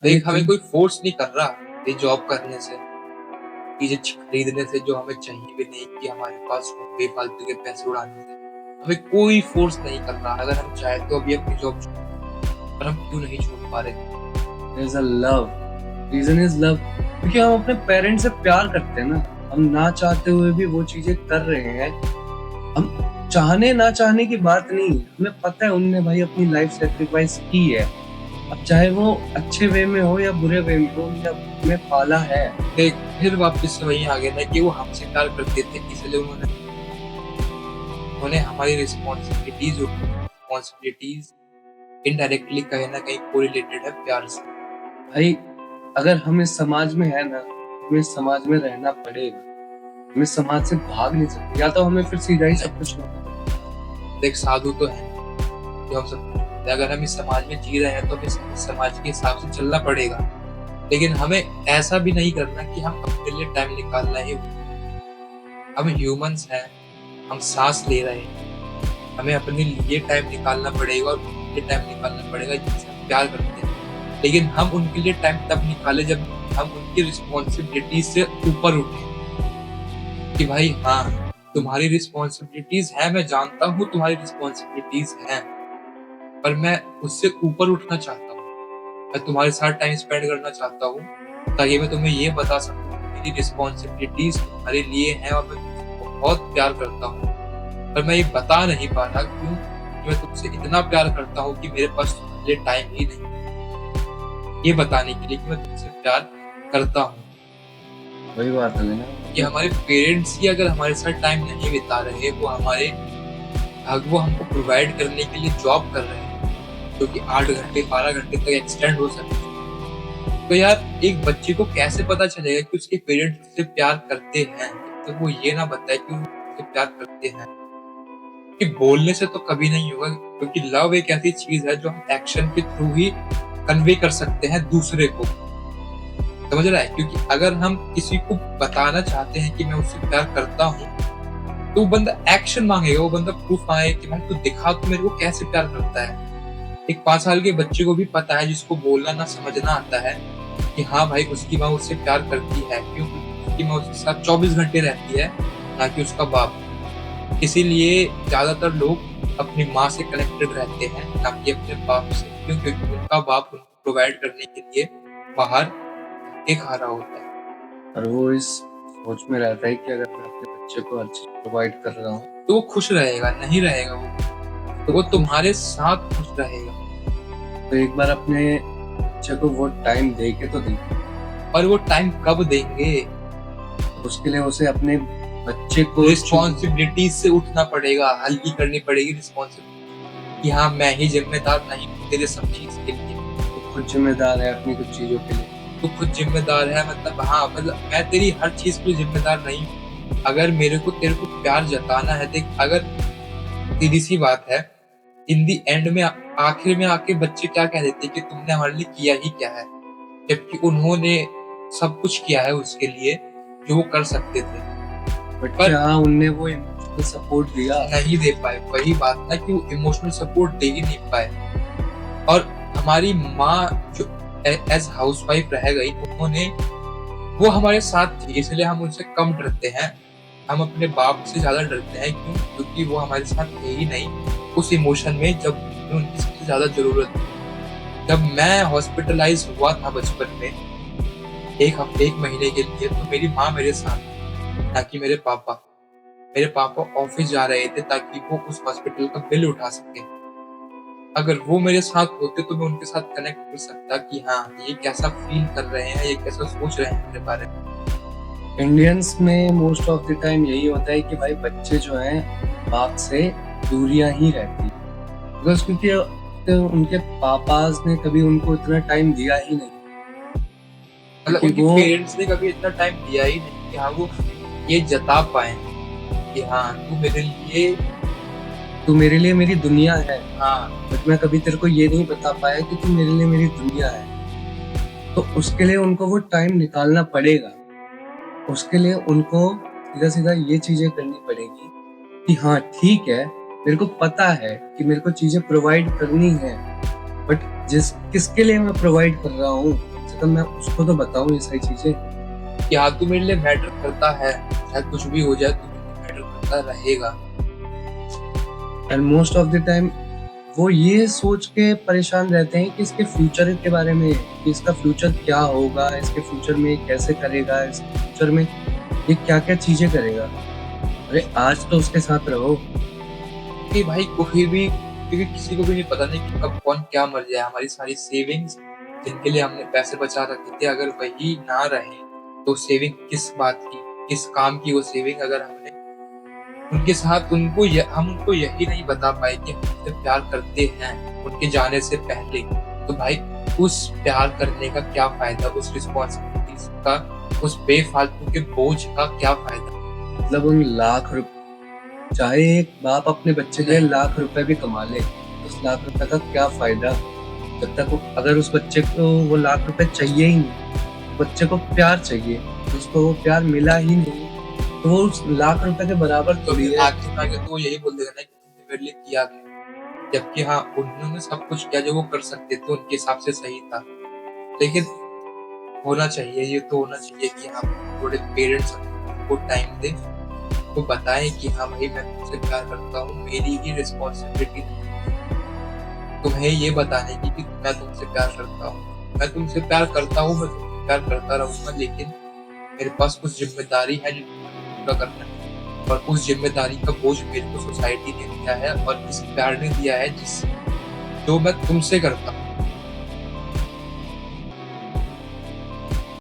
देख, अरे हमें कोई फोर्स नहीं कर रहा ये जॉब करने से, चीजें खरीदने से जो हमें चाहिए भी नहीं, कि हमारे पास हो बेफालतू के पैसे उड़ाने से हमें कोई फोर्स नहीं कर रहा। अगर हम चाहे तो अभी अपनी जॉब छोड़, पर हम क्यों नहीं छोड़ पा रहे? There is a love, reason is love. क्योंकि हम अपने पेरेंट्स से प्यार करते हैं ना, हम ना चाहते हुए भी वो चीजें कर रहे हैं। हम चाहने ना चाहने की बात नहीं है, हमें पता है उनने भाई अपनी लाइफ सेक्रीफाइस की है। अब चाहे वो अच्छे वे में हो या बुरे वे में हो, उन्होंने हमें पाला है। देख, फिर वापस से वही आ गया ना कि वो हमसे प्यार करते थे, इसलिए उन्होंने उन्हें हमारी रिस्पॉन्सिबिलिटीज इनडायरेक्टली कहीं ना कहीं कोरिलेटेड है प्यार से। भाई अगर हम इस समाज में है ना, हमें इस समाज में रहना पड़ेगा। हम इस समाज से भाग नहीं सकते, या तो हमें फिर सीधा ही सब कुछ होगा। देख, साधु तो है जो हम सब, अगर हम इस समाज में जी रहे हैं तो हमें इस समाज के हिसाब से चलना पड़ेगा, लेकिन हमें ऐसा भी नहीं करना कि हम अपने लिए टाइम निकालना ही। हम ह्यूमंस हैं, हम सांस ले रहे हैं, हमें अपने लिए टाइम निकालना पड़ेगा और उनके लिए टाइम निकालना पड़ेगा जिनसे हम प्यार करते हैं। लेकिन हम उनके लिए टाइम तब निकाले जब हम उनकी रिस्पॉन्सिबिलिटीज से ऊपर उठे, कि भाई हाँ, तुम्हारी रिस्पॉन्सिबिलिटीज है, मैं जानता हूँ तुम्हारी रिस्पॉन्सिबिलिटीज हैं, पर मैं उससे ऊपर उठना चाहता हूँ। मैं तुम्हारे साथ टाइम स्पेंड करना चाहता हूँ, ताकि मैं तुम्हें ये बता सकूँ मेरी रिस्पॉन्सिबिलिटीज तुम्हारे लिए हैं और मैं तुमसे बहुत प्यार करता हूँ। पर मैं ये बता नहीं पा रहा क्यों, कि मैं तुमसे इतना प्यार करता हूँ कि मेरे पास तुम्हारे लिए टाइम ही नहीं, ये बताने के लिए कि मैं तुमसे प्यार करता हूँ। वही बात है ना कि हमारे पेरेंट्स ही अगर हमारे साथ टाइम नहीं बिता रहे, वो हमको प्रोवाइड करने के लिए जॉब कर रहे हैं, जो कि 8 घंटे 12 घंटे तक एक्सटेंड हो सकते हैं, तो यार एक बच्चे को कैसे पता चलेगा कि उसके पेरेंट्स उससे प्यार करते हैं, तो वो ये ना बताए कि वो उससे प्यार करते हैं। कि बोलने से तो कभी नहीं होगा, क्योंकि लव एक ऐसी चीज है जो हम एक्शन के थ्रू ही कन्वे कर सकते हैं दूसरे को, समझ रहा है? क्योंकि अगर हम किसी को बताना चाहते हैं कि मैं उससे प्यार करता हूँ, तो वो बंदा एक्शन मांगेगा, वो बंदा प्रूफ मांगेगा कि भाई तू दिखा तो मेरे को कैसे प्यार करता है। एक 5 साल के बच्चे को भी पता है, जिसको बोलना ना समझना आता है, कि हाँ भाई उसकी माँ उससे प्यार करती है, क्योंकि उसकी माँ उसके साथ 24 घंटे रहती है, ना कि उसका बाप। इसीलिए ज्यादातर लोग अपनी माँ से कनेक्टेड रहते हैं, ना कि अपने बाप से, क्योंकि उनका बाप उनको प्रोवाइड करने के लिए बाहर धक्के खा रहा होता है। और वो इस सोच में रहता है कि अगर मैं अपने बच्चे को हर चीज प्रोवाइड कर रहा हूँ तो वो खुश रहेगा, नहीं रहेगा वो तुम्हारे साथ खुश रहेगा। तो एक बार अपने बच्चे को वो टाइम दे के तो दे। और वो टाइम कब देंगे? उसके लिए उसे अपने बच्चे को रिस्पॉन्सिबिलिटीज से उठना पड़ेगा, हल्की करनी पड़ेगी रिस्पॉन्सिबिलिटी, कि हाँ मैं ही जिम्मेदार नहीं हूँ तेरे सब चीज के लिए। तो खुद जिम्मेदार है अपनी कुछ चीजों के लिए। तू खुद जिम्मेदार है, मतलब हाँ, मतलब मैं तेरी हर चीज के लिए जिम्मेदार नहीं हूँ। अगर मेरे को तेरे को प्यार जताना है, देख अगर सीधी सी बात है, इन दी एंड में आखिर में आके बच्चे क्या कह देते कि तुमने हमारे लिए किया ही क्या है, जबकि उन्होंने सब कुछ किया है उसके लिए जो वो कर सकते थे, बट पर क्या उनने वो इमोशनल सपोर्ट दिया? नहीं दे पाए। वही बात ना कि वो इमोशनल सपोर्ट दे ही नहीं पाए। और हमारी माँ जो एज हाउसवाइफ रह गई, उन्होंने वो हमारे साथ थी, इसलिए हम उनसे कम डरते हैं। हम अपने बाप से ज्यादा डरते हैं, क्यों? क्योंकि वो हमारे साथ थे ही नहीं उस इमोशन में जब उनकी सबसे ज्यादा जरूरत थी। जब मैं हॉस्पिटलाइज हुआ था बचपन में, एक हफ्ते 1 महीने के लिए, तो मेरी माँ मेरे साथ थी, ना कि मेरे पापा। मेरे पापा ऑफिस जा रहे थे ताकि वो उस हॉस्पिटल का बिल उठा सके। अगर वो मेरे साथ होते तो मैं उनके साथ कनेक्ट कर सकता कि हाँ ये कैसा फील कर रहे हैं, ये कैसा सोच रहे हैं मेरे बारे में। इंडियंस में मोस्ट ऑफ द टाइम यही होता है कि भाई बच्चे जो हैं बाप से दूरियां ही रहती है, बिकॉज क्योंकि तो उनके पापाज ने कभी उनको इतना टाइम दिया ही नहीं, मतलब उनके पेरेंट्स ने कभी इतना टाइम दिया ही नहीं कि हाँ वो ये जता पाए कि हाँ तू मेरे लिए मेरी दुनिया है। हाँ, बट मैं कभी तेरे को ये नहीं बता पाया कि तू मेरे लिए मेरी दुनिया है। तो उसके लिए उनको वो टाइम निकालना पड़ेगा। उसके लिए उनको सीधा सीधा ये चीजें करनी पड़ेगी कि हाँ ठीक है, मेरे को पता है कि मेरे को चीजें प्रोवाइड करनी है, बट किसके लिए मैं प्रोवाइड कर रहा हूँ कम से कम मैं उसको तो बताऊं ये सारी चीजें। कि हाँ तू मेरे लिए मैटर करता है, चाहे कुछ भी हो जाए तू मेरे लिए मैटर करता रहेगा। And most of the time वो ये सोच के परेशान रहते हैं कि इसके फ्यूचर के बारे में, कि इसका फ्यूचर क्या होगा, इसके फ्यूचर में ये कैसे करेगा, इसके फ्यूचर में ये क्या क्या चीजें करेगा। अरे आज तो उसके साथ रहो। कि भाई कोई भी, क्योंकि किसी को भी नहीं पता नहीं कि कब कौन क्या मर जाए। हमारी सारी सेविंग्स जिनके लिए हमने पैसे बचा रखे थे, अगर वही ना रहे तो सेविंग किस बात की, किस काम की वो सेविंग, अगर हमने उनके साथ हम उनको यही नहीं बता पाए कि हम उनसे प्यार करते हैं उनके जाने से पहले, तो भाई उस प्यार करने का क्या फायदा, उस रिस्पॉन्सिबिलिटीज का, उस बेफालतू के बोझ का क्या फायदा। मतलब उन लाख रुपए, चाहे एक बाप अपने बच्चे के लिए लाख रुपए भी कमा ले, उस लाख रुपए का क्या फायदा जब तक अगर उस बच्चे को वो लाख रुपए चाहिए ही नहीं, बच्चे को प्यार चाहिए, उसको वो प्यार मिला ही नहीं, तो वो उस लाख रुपए के बराबर तो थोड़ी है। आगे तो वो यही बोल देगा ना कि तुमने मेरे लिए किया क्या, जबकि हाँ उन्होंने सब कुछ किया जो वो कर सकते थे, उनके हिसाब से सही था। लेकिन होना चाहिए, ये तो होना चाहिए कि हम थोड़े पेरेंट्स को टाइम दें, तो बताएं कि हाँ भाई मैं तुमसे प्यार करता हूँ, मेरी ही रिस्पॉन्सिबिलिटी तुम्हें ये बताने की कि मैं तुमसे प्यार करता हूँ, मैं तुमसे प्यार करता हूँ, मैं तुमसे प्यार करता रहूंगा, लेकिन मेरे पास कुछ जिम्मेदारी है जो पूरा करना है, और उस जिम्मेदारी का बोझ मेरे को सोसाइटी ने दिया है और इस प्यार ने दिया है जिस जो मैं तुमसे करता हूँ।